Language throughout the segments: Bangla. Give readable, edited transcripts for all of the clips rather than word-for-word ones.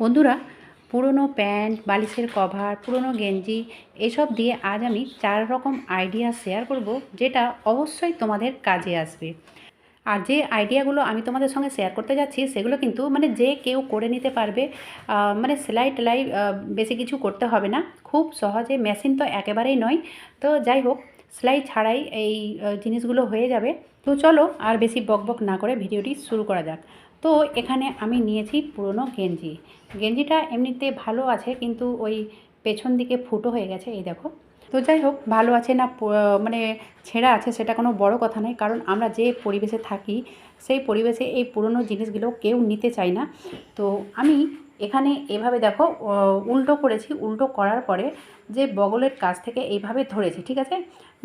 বন্ধুরা, পুরনো প্যান্ট, বালিশের কভার, পুরনো গেঞ্জি এসব দিয়ে আজ আমি 4 রকম আইডিয়া শেয়ার করব, যেটা অবশ্যই তোমাদের কাজে আসবে। আর যে আইডিয়াগুলো আমি তোমাদের সঙ্গে শেয়ার করতে যাচ্ছি সেগুলো কিন্তু মানে যে কেউ করে নিতে পারবে। মানে সেলাই-টেলাই বেশি কিছু করতে হবে না। খুব সহজে, মেশিন তো একেবারেই নয়। তো যাই হোক, সেলাই ছাড়াই এই জিনিসগুলো হয়ে যাবে। তো চলো আর বেশি বকবক না করে ভিডিওটি শুরু করা যাক। তো এখানে আমি নিয়েছি পুরনো গেঞ্জি। গেঞ্জিটা এমনিতে ভালো আছে, কিন্তু ওই পেছন দিকে ফুটো হয়ে গেছে, এই দেখো। তো যাই হোক, ভালো আছে না মানে ছেঁড়া আছে সেটা কোনো বড় কথা নয়, কারণ আমরা যে পরিবেশে থাকি সেই পরিবেশে এই পুরনো জিনিসগুলো কেউ নিতে চায় না। তো আমি এখানে এভাবে দেখো উল্টো করেছি। উল্টো করার পরে যে বগলের কাছ থেকে এইভাবে ধরেছি, ঠিক আছে?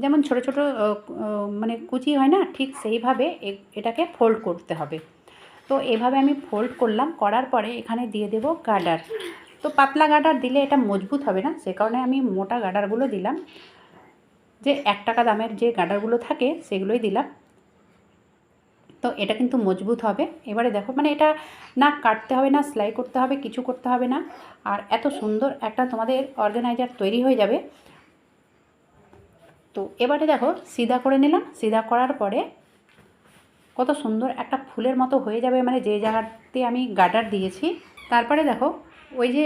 যেমন ছোট ছোট মানে কুচি হয় না, ঠিক সেইভাবে এটাকে ফোল্ড করতে হবে। তো এভাবে আমি ফোল্ড করলাম, করার পরে এখানে দিয়ে দেব গার্ডার। তো পাতলা গার্ডার দিলে এটা মজবুত হবে না, সে কারণে আমি মোটা গার্ডারগুলো দিলাম। যে 1 টাকা দামের যে গার্ডারগুলো থাকে সেগুলোই দিলাম। তো এটা কিন্তু মজবুত হবে। এবারে দেখো, মানে এটা না কাটতে হবে, না সেলাই করতে হবে, কিছু করতে হবে না। আর এত সুন্দর একটা তোমাদের অর্গানাইজার তৈরি হয়ে যাবে। তো এবারে দেখো, সিধা করে নিলাম। সিধা করার পরে কত সুন্দর একটা ফুলের মতো হয়ে যাবে, মানে যে জায়গাতে আমি গার্ডার দিয়েছি। তারপরে দেখো, ওই যে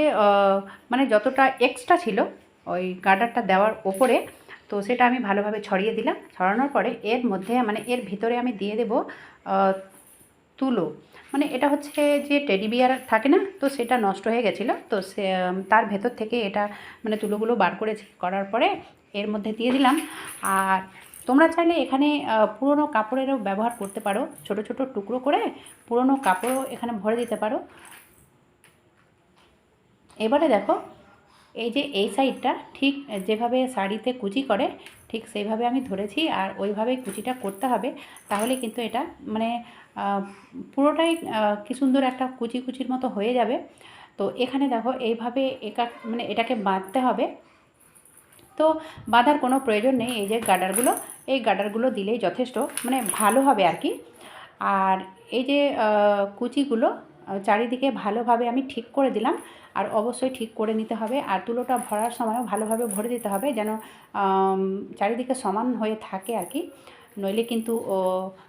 মানে যতটা এক্সট্রা ছিল ওই গার্ডারটা দেওয়ার ওপরে, তো সেটা আমি ভালোভাবে ছড়িয়ে দিলাম। ছড়ানোর পরে এর মধ্যে, মানে এর ভিতরে আমি দিয়ে দেব তুলো। মানে এটা হচ্ছে যে টেডি বিয়ার থাকে না, তো সেটা নষ্ট হয়ে গেছিলো, তো সে তার ভেতর থেকে এটা মানে তুলোগুলো বার করেছি। করার পরে এর মধ্যে দিয়ে দিলাম। আর তোমরা চাইলে এখানে পুরনো কাপড়েরও ব্যবহার করতে পারো। ছোট ছোট টুকরো করে পুরনো কাপড়ও এখানে ভরে দিতে পারো। এবারে দেখো, এই যে এই সাইডটা ঠিক যেভাবে শাড়িতে কুচি করে ঠিক সেইভাবে আমি ধরেছি, আর ওইভাবেই কুচিটা করতে হবে। তাহলে কিন্তু এটা মানে পুরোটাই কি সুন্দর একটা কুচি কুচির মতো হয়ে যাবে। তো এখানে দেখো, এইভাবে মানে এটাকে বাঁধতে হবে। তো বাঁধার কোনো প্রয়োজন নেই। এই যে গার্ডারগুলো, এই গার্ডারগুলো দিলেই যথেষ্ট, মানে ভালো হবে আর কি। আর এই যে কুচিগুলো চারিদিকে ভালোভাবে আমি ঠিক করে দিলাম। আর অবশ্যই ঠিক করে নিতে হবে, আর তুলোটা ভরার সময়ও ভালোভাবে ভরে দিতে হবে, যেন চারিদিকে সমান হয়ে থাকে আর কি। নইলে কিন্তু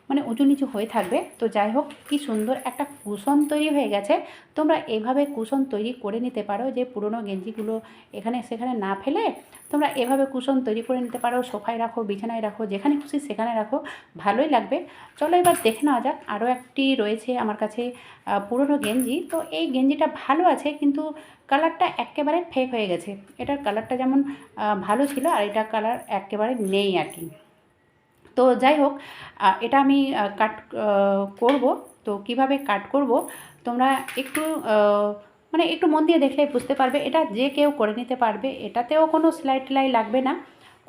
মানে উঁচু নিচু হয়ে থাকবে। তো যাই হোক, কি সুন্দর একটা কুশন তৈরি হয়ে গেছে। তোমরা এভাবে কুশন তৈরি করে নিতে পারো, যে পুরনো গেঞ্জিগুলো এখানে সেখানে না ফেলে তোমরা এভাবে কুশন তৈরি করে নিতে পারো। সোফায় রাখো, বিছানায় রাখো, যেখানে খুশি সেখানে রাখো, ভালোই লাগবে। চলো এবার দেখে নেওয়া যাক। আরও একটি রয়েছে আমার কাছে পুরনো গেঞ্জি। তো এই গেঞ্জিটা ভালো আছে, কিন্তু কালারটা একেবারে ফেক হয়ে গেছে। এটার কালারটা যেমন ভালো ছিল, আর এটার কালার একেবারে নেই আর কি। তো যাই হোক, এটা আমি কাট করব। তো কিভাবে কাট করব তোমরা একটু মানে একটু মন দিয়ে দেখলে বুঝতে পারবে। এটা যে কেউ করে নিতে পারবে, এটাতেও কোনো সেলাই টেলাই লাগবে না।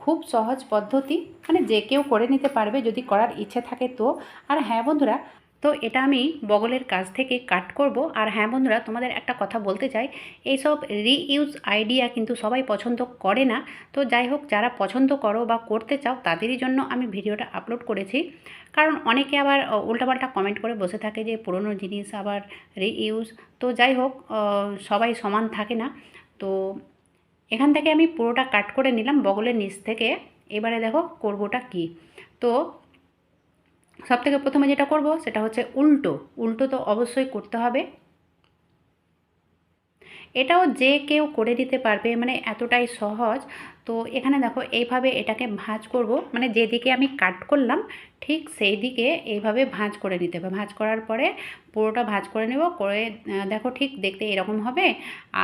খুব সহজ পদ্ধতি, মানে যে কেউ করে নিতে পারবে যদি করার ইচ্ছে থাকে তো। আর হ্যাঁ বন্ধুরা, তো এটা আমি বগলের কাছ থেকে কাট করব। আর হ্যাঁ বন্ধুরা, তোমাদের একটা কথা বলতে চাই, এইসব রিইউজ আইডিয়া কিন্তু সবাই পছন্দ করে না। তো যাই হোক, যারা পছন্দ করো বা করতে চাও তাদেরই জন্য আমি ভিডিওটা আপলোড করেছি। কারণ অনেকে আবার উল্টাপাল্টা কমেন্ট করে বসে থাকে যে পুরনো জিনিস আবার রিইউজ। তো যাই হোক, সবাই সমান থাকে না। তো এখান থেকে আমি পুরোটা কাট করে নিলাম বগলের নিচ থেকে। এবারে দেখো করবোটা কি। তো সবথেকে প্রথমে যেটা করব সেটা হচ্ছে উল্টো। উল্টো তো অবশ্যই করতে হবে। এটাও যে কেউ করে দিতে পারবে, মানে এতটাই সহজ। তো এখানে দেখো, এইভাবে এটাকে ভাঁজ করব, মানে যেদিকে আমি কাট করলাম ঠিক সেই দিকে এইভাবে ভাঁজ করে নিতে হবে। ভাঁজ করার পরে পুরোটা ভাঁজ করে নেব। করে দেখো ঠিক দেখতে এরকম হবে।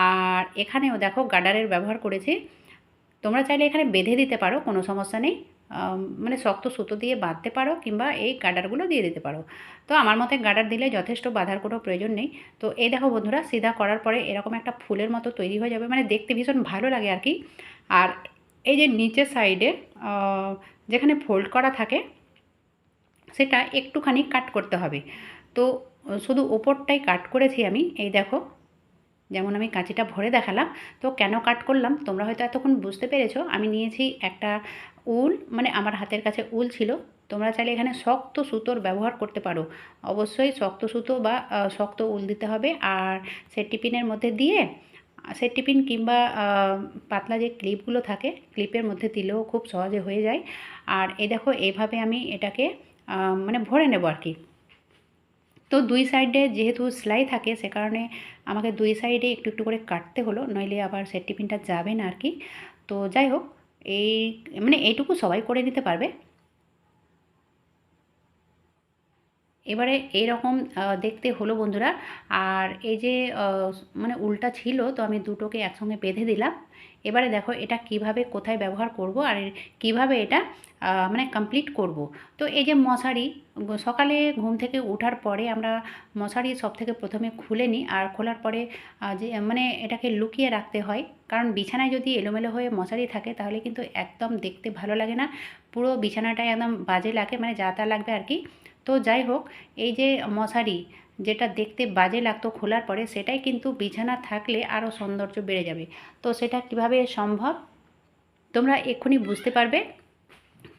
আর এখানেও দেখো গার্ডারের ব্যবহার করেছি। তোমরা চাইলে এখানে বেঁধে দিতে পারো, কোনো সমস্যা নেই। মানে শক্ত সুতো দিয়ে বাঁধতে পারো, কিংবা এই গার্ডারগুলো দিয়ে দিতে পারো। তো আমার মতে গার্ডার দিলে যথেষ্ট, বাঁধার কোনো প্রয়োজন নেই। তো এই দেখো বন্ধুরা, সিধা করার পরে এরকম একটা ফুলের মতো তৈরি হয়ে যাবে, মানে দেখতে ভীষণ ভালো লাগে আর কি। আর এই যে নিচের সাইডে যেখানে ফোল্ড করা থাকে সেটা একটুখানি কাট করতে হবে। তো শুধু ওপরটাই কাট করেছি আমি, এই দেখো। যেমন আমি কাঁচিটা ভরে দেখালাম। তো কেন কাট করলাম তোমরা হয়তো এতক্ষণ বুঝতে পেরেছো। আমি নিয়েছি একটা উল, মানে আমার হাতের কাছে উল ছিল। তোমরা চাইলে এখানে শক্ত সুতোর ব্যবহার করতে পারো। অবশ্যই শক্ত সুতো বা শক্ত উল দিতে হবে। আর সেফটি পিনের মধ্যে দিয়ে, সেফটি পিন কিংবা পাতলা যে ক্লিপগুলো থাকে, ক্লিপের মধ্যে দিলেও খুব সহজে হয়ে যায়। আর এই দেখো এইভাবে আমি এটাকে মানে ভরে নেব আর কি। তো দুই সাইডে যেহেতু সেলাই থাকে সে কারণে আমাকে দুই সাইডে একটু একটু করে কাটতে হলো, নইলে আবার সেফটি পিনটা যাবে না আর কি। তো যাই হোক, এই মানে এইটুকু সবাই করে নিতে পারবে। এবারে এইরকম দেখতে হলো বন্ধুরা। আর এই যে মানে উলটা ছিল, তো আমি দুটোকে একসঙ্গে বেঁধে দিলাম। এবারে দেখো এটা কিভাবে কোথায় ব্যবহার করব আর কিভাবে এটা মানে কমপ্লিট করব। তো এই যে মশারি, সকালে ঘুম থেকে ওঠার পরে আমরা মশারি সব থেকে প্রথমে খুলে নিই। আর খোলার পরে যে মানে এটাকে লুকিয়ে রাখতে হয়, কারণ বিছানায় যদি এলোমেলো হয়ে মশারি থাকে তাহলে কিন্তু একদম দেখতে ভালো লাগে না, পুরো বিছানাটাই একদম বাজে লাগে, মানে যা তা লাগবে আর কি। তো যাই হোক, এই যে মশারি যেটা দেখতে বাজে লাগতো খোলার পরে, সেটাই কিন্তু বিছানা থাকলে আরও সৌন্দর্য বেড়ে যাবে। তো সেটা কিভাবে সম্ভব তোমরা এক্ষুনি বুঝতে পারবে।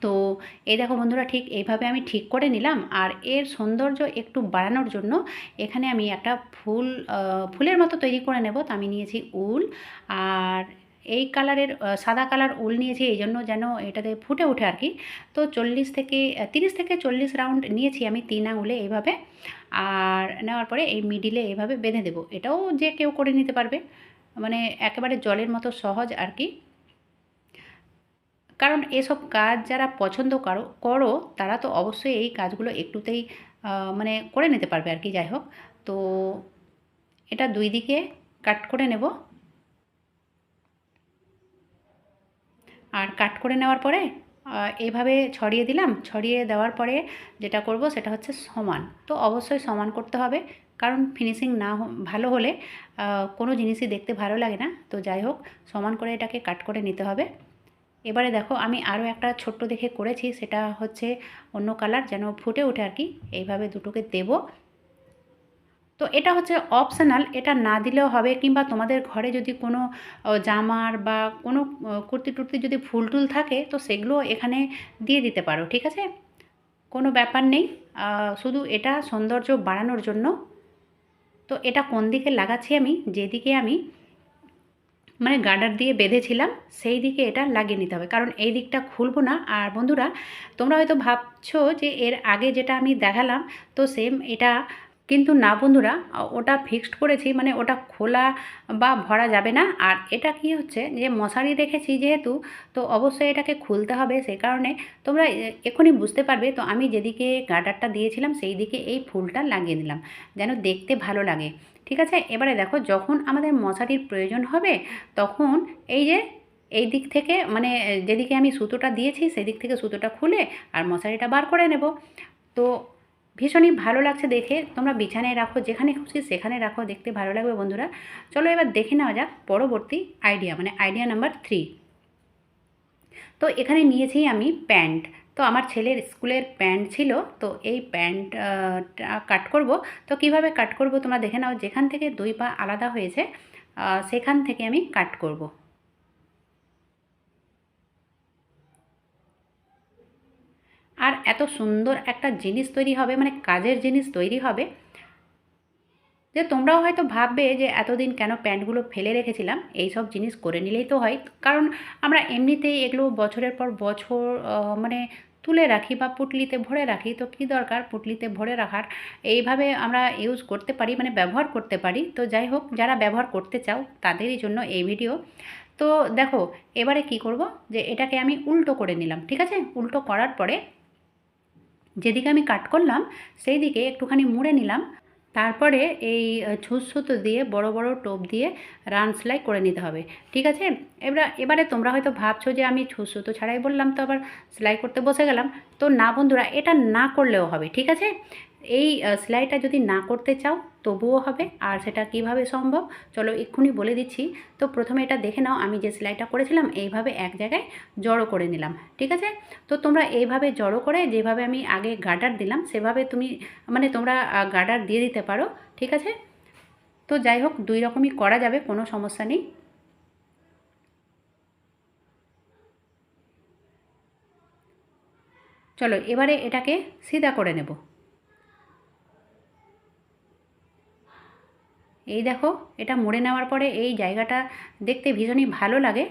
তো এই দেখো বন্ধুরা, ঠিক এইভাবে আমি ঠিক করে নিলাম। আর এর সৌন্দর্য একটু বাড়ানোর জন্য এখানে আমি একটা ফুলের মতো তৈরি করে নেব। তো আমি নিয়েছি উল, আর এই কালারের সাদা কালার উল নিয়েছি এই জন্য যেন এটাতে ফুটে ওঠে আর কি। তো 30 থেকে 40 রাউন্ড নিয়েছি আমি 3 আঙুলে এইভাবে। আর নেওয়ার পরে এই মিডিলে এইভাবে বেঁধে দেবো। এটাও যে কেউ করে নিতে পারবে, মানে একেবারে জলের মতো সহজ আর কি। কারণ এসব কাজ যারা পছন্দ করো তারা তো অবশ্যই এই কাজগুলো একটুতেই মানে করে নিতে পারবে আর কি। যাই হোক, তো এটা দুই দিকে কাট করে নেব। আর কাট করে নেওয়ার পরে এইভাবে ছড়িয়ে দিলাম। ছড়িয়ে দেওয়ার পরে যেটা করব সেটা হচ্ছে সমান। তো অবশ্যই সমান করতে হবে, কারণ ফিনিশিং না ভালো হলে কোনো জিনিসই দেখতে ভালো লাগে না। তো যাই হোক, সমান করে এটাকে কাট করে নিতে হবে। এবারে দেখো আমি আরও একটা ছোট্ট দেখে করেছি, সেটা হচ্ছে অন্য কালার যেন ফুটে ওঠে আর কি। এইভাবে দুটোকে দেব। তো এটা হচ্ছে অপশনাল, এটা না দিলেও হবে, কিংবা তোমাদের ঘরে যদি কোনো জামার বা কোনো কুর্তি টুর্তি যদি ফুল টুল থাকে তো সেগুলো এখানে দিয়ে দিতে পারো, ঠিক আছে, কোনো ব্যাপার নেই। শুধু এটা সৌন্দর্য বাড়ানোর জন্য। তো এটা কোন দিকে লাগাচ্ছি, আমি যেদিকে আমি মানে গার্ডার দিয়ে বেঁধেছিলাম সেই দিকে এটা লাগিয়ে নিতে হবে, কারণ এই দিকটা খুলবো না। আর বন্ধুরা, তোমরা হয়তো ভাবছো যে এর আগে যেটা আমি দেখালাম তো সেম এটা, কিন্তু না বন্ধুরা, ওটা ফিক্সড করেছি, মানে ওটা খোলা বা ভরা যাবে না। আর এটা কি হচ্ছে যে মশারি রেখেছি যেহেতু, তো অবশ্যই এটাকে খুলতে হবে। সেই কারণে তোমরা এখনই বুঝতে পারবে। তো আমি যেদিকে গার্ডারটা দিয়েছিলাম সেই দিকে এই ফুলটা লাগিয়ে দিলাম, যেন দেখতে ভালো লাগে, ঠিক আছে। এবারে দেখো, যখন আমাদের মশারির প্রয়োজন হবে তখন এই যে এই দিক থেকে, মানে যেদিকে আমি সুতোটা দিয়েছি সেদিক থেকে সুতোটা খুলে আর মশারিটা বার করে নেব। তো ভীষণই ভালো লাগছে দেখে। তোমরা বিছানায় রাখো, যেখানে খুশি সেখানে রাখো, দেখতে ভালো লাগবে বন্ধুরা। চলো এবার দেখে নেওয়া যাক পরবর্তী আইডিয়া, মানে আইডিয়া নাম্বার 3। তো এখানে নিয়েছি আমি প্যান্ট। তো আমার ছেলের স্কুলের প্যান্ট ছিল, তো এই প্যান্ট কাট করব। তো কিভাবে কাট করব তোমরা দেখে নাও। যেখান থেকে 2 পা আলাদা হয়েছে সেখান থেকে আমি কাট করব। আর এত সুন্দর একটা জিনিস তৈরি হবে, মানে কাজের জিনিস তৈরি হবে, যে তোমরাও হয়তো ভাববে যে এতদিন কেন প্যান্টগুলো ফেলে রেখেছিলাম, এই সব জিনিস করে নিলেই তো হয়। কারণ আমরা এমনিতেই এগুলো বছরের পর বছর মানে তুলে রাখি বা পুঁটলিতে ভরে রাখি। তো কী দরকার পুঁটলিতে ভরে রাখার, এইভাবে আমরা ইউজ করতে পারি, মানে ব্যবহার করতে পারি। তো যাই হোক, যারা ব্যবহার করতে চাও তাদেরই জন্য এই ভিডিও। তো দেখো, এবারে কি করব, যে এটাকে আমি উল্টো করে নিলাম, ঠিক আছে। উল্টো করার পরে যেদিকে আমি কাট করলাম সেই দিকে একটুখানি মুড়ে নিলাম। তারপরে এই ছুঁচ সুতো দিয়ে বড় বড় টোপ দিয়ে রান সেলাই করে নিতে হবে, ঠিক আছে। এবারে তোমরা হয়তো ভাবছো যে আমি ছুঁচ সুতো ছাড়াই বললাম, তো আবার সেলাই করতে বসে গেলাম। তো না বন্ধুরা, এটা না করলেও হবে, ঠিক আছে। এই সেলাইটা যদি না করতে চাও তবুও হবে। আর সেটা কিভাবে সম্ভব চলো এক্ষুনি বলে দিচ্ছি। তো প্রথমে এটা দেখে নাও, আমি যে সেলাইটা করেছিলাম এইভাবে এক জায়গায় জড়ো করে নিলাম, ঠিক আছে। তো তোমরা এইভাবে জড়ো করে, যেভাবে আমি আগে গার্ডার দিলাম সেভাবে তুমি, মানে তোমরা গার্ডার দিয়ে দিতে পারো, ঠিক আছে। তো যাই হোক, দুই রকমই করা যাবে, কোনো সমস্যা নেই। চলো এবারে এটাকে সিধা করে নেব। এই দেখো, এটা মুড়ে নেওয়ার পরে এই জায়গাটা দেখতে ভীষণই ভালো লাগে।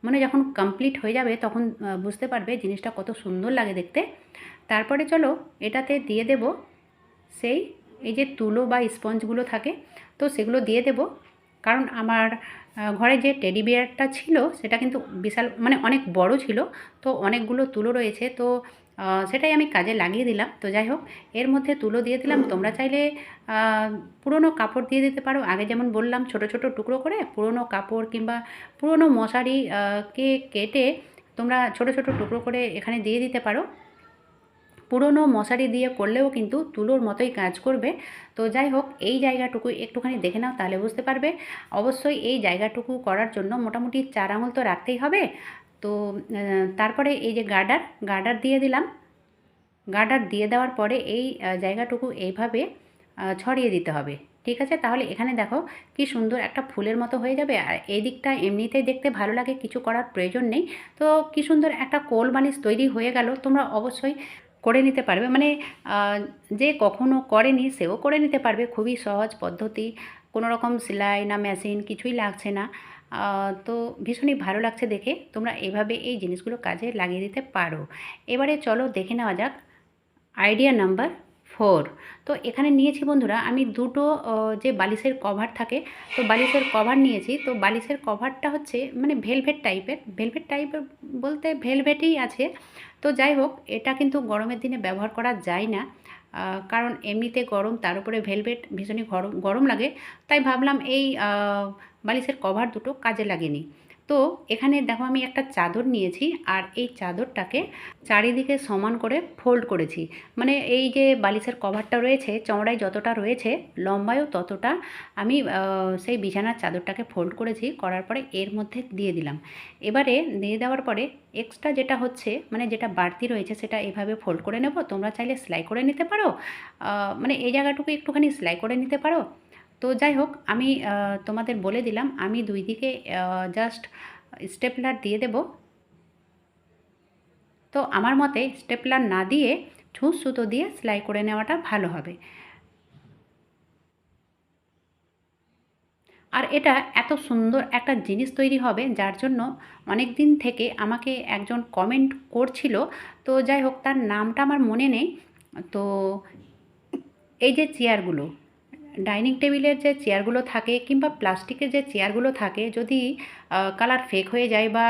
মানে যখন কমপ্লিট হয়ে যাবে তখন বুঝতে পারবে জিনিসটা কত সুন্দর লাগে দেখতে। তারপরে চলো এটাতে দিয়ে দেব সেই এই যে তুলো বা স্পঞ্জগুলো থাকে, তো সেগুলো দিয়ে দেব। কারণ আমার ঘরে যে টেডি বিয়ারটা ছিল সেটা কিন্তু বিশাল মানে অনেক বড় ছিল, তো অনেকগুলো তুলো রয়েছে, তো সেটাই আমি কাজে লাগিয়ে দিলাম। তো যাই হোক, এর মধ্যে তুলো দিয়ে দিলাম। তোমরা চাইলে পুরনো কাপড় দিয়ে দিতে পারো, আগে যেমন বললাম ছোট ছোট টুকরো করে পুরনো কাপড় কিংবা পুরনো মশারি কে কেটে তোমরা ছোট ছোট টুকরো করে এখানে দিয়ে দিতে পারো। পুরনো মশারি দিয়ে করলেও কিন্তু তুলোর মতোই কাজ করবে। তো যাই হোক, এই জায়গাটুকু একটুখানি দেখে নাও, তাহলে বুঝতে পারবে। অবশ্যই এই জায়গাটুকু করার জন্য মোটামুটি 4 আঙুল তো রাখতেই হবে। তো তারপরে এই যে গার্ডার দিয়ে দিলাম। গার্ডার দিয়ে দেওয়ার পরে এই জায়গাটুকু এইভাবে ছড়িয়ে দিতে হবে। ঠিক আছে, তাহলে এখানে দেখো কি সুন্দর একটা ফুলের মতো হয়ে যাবে। আর এই দিকটা এমনিতেই দেখতে ভালো লাগে, কিছু করার প্রয়োজন নেই। তো কি সুন্দর একটা কোল বালিশ তৈরি হয়ে গেল। তোমরা অবশ্যই করে নিতে পারবে, মানে যে কখনো করেনি সেও করে নিতে পারবে। খুবই সহজ পদ্ধতি, কোনো রকম সেলাই না মেশিন কিছুই লাগছে না। তো ভীষণই ভালো লাগছে দেখে। তোমরা এভাবে এই জিনিসগুলো কাজে লাগিয়ে দিতে পারো। এবারে চলো দেখে নেওয়া যাক আইডিয়া নাম্বার 4। তো এখানে নিয়েছি বন্ধুরা আমি দুটো যে বালিশের কভার থাকে, তো বালিশের কভার নিয়েছি। তো বালিশের কভারটা হচ্ছে মানে ভেলভেট টাইপের বলতে ভেলভেটই আছে। তো যাই হোক, এটা কিন্তু গরমের দিনে ব্যবহার করা যায় না, কারণ এমনিতে গরম, তার উপরে ভেলভেট ভীষণই গরম গরম লাগে। তাই ভাবলাম এই বালিশের কভার দুটো কাজে লাগিয়ে নিই। তো এখানে দেখো আমি একটা চাদর নিয়েছি, আর এই চাদরটাকে চারিদিকে সমান করে ফোল্ড করেছি। মানে এই যে বালিশের কভারটা রয়েছে চওড়ায় যতটা রয়েছে লম্বায়ও ততটা আমি সেই বিছানার চাদরটাকে ফোল্ড করেছি। করার পরে এর মধ্যে দিয়ে দিলাম। এবারে দিয়ে দেওয়ার পরে এক্সট্রা যেটা হচ্ছে মানে যেটা বাড়তি রয়েছে সেটা এভাবে ফোল্ড করে নেব। তোমরা চাইলে সেলাই করে নিতে পারো, মানে এই জায়গাটুকু একটুখানি সেলাই করে নিতে পারো। তো যাই হোক, আমি তোমাদের বলে দিলাম আমি দুই দিকে জাস্ট স্টেপলার দিয়ে দেব। তো আমার মতে স্টেপলার না দিয়ে ছুঁচ সুতো দিয়ে সেলাই করে নেওয়াটা ভালো হবে। আর এটা এত সুন্দর একটা জিনিস তৈরি হবে যার জন্য অনেক দিন থেকে আমাকে একজন কমেন্ট করছিল। তো যাই হোক, তার নামটা আমার মনে নেই। তো এই যে চেয়ারগুলো, ডাইনিং টেবিলের যে চেয়ারগুলো থাকে কিংবা প্লাস্টিকের যে চেয়ারগুলো থাকে, যদি কালার ফেক হয়ে যায় বা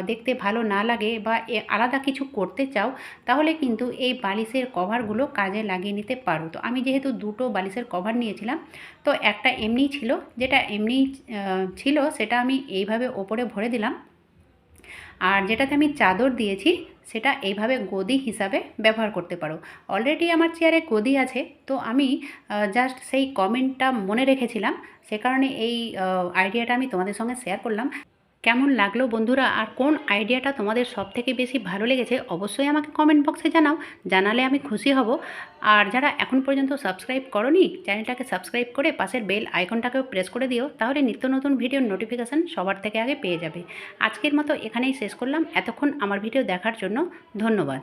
দেখতে ভালো না লাগে বা আলাদা কিছু করতে চাও, তাহলে কিন্তু এই বালিশের কভারগুলো কাজে লাগিয়ে নিতে পারো। তো আমি যেহেতু দুটো বালিশের কভার নিয়েছিলাম, তো একটা এমনিই ছিল, যেটা এমনিই ছিল সেটা আমি এইভাবে ওপরে ভরে দিলাম। আর যেটাতে আমি চাদর দিয়েছি সেটা এইভাবে গদি হিসাবে ব্যবহার করতে পারো। অলরেডি আমার চেয়ারে গদি আছে, তো আমি জাস্ট সেই কমেন্টটা মনে রেখেছিলাম, সে কারণে এই আইডিয়াটা আমি তোমাদের সঙ্গে শেয়ার করলাম। কেমন লাগলো বন্ধুরা, আর কোন আইডিয়াটা তোমাদের সবথেকে বেশি ভালো লেগেছে অবশ্যই আমাকে কমেন্ট বক্সে জানাও। জানালে আমি খুশি হব। আর যারা এখন পর্যন্ত সাবস্ক্রাইব করোনি, চ্যানেলটাকে সাবস্ক্রাইব করে পাশের বেল আইকনটাকেও প্রেস করে দিও, তাহলে নিত্য নতুন ভিডিওর নোটিফিকেশান সবার থেকে আগে পেয়ে যাবে। আজকের মতো এখানেই শেষ করলাম। এতক্ষণ আমার ভিডিও দেখার জন্য ধন্যবাদ।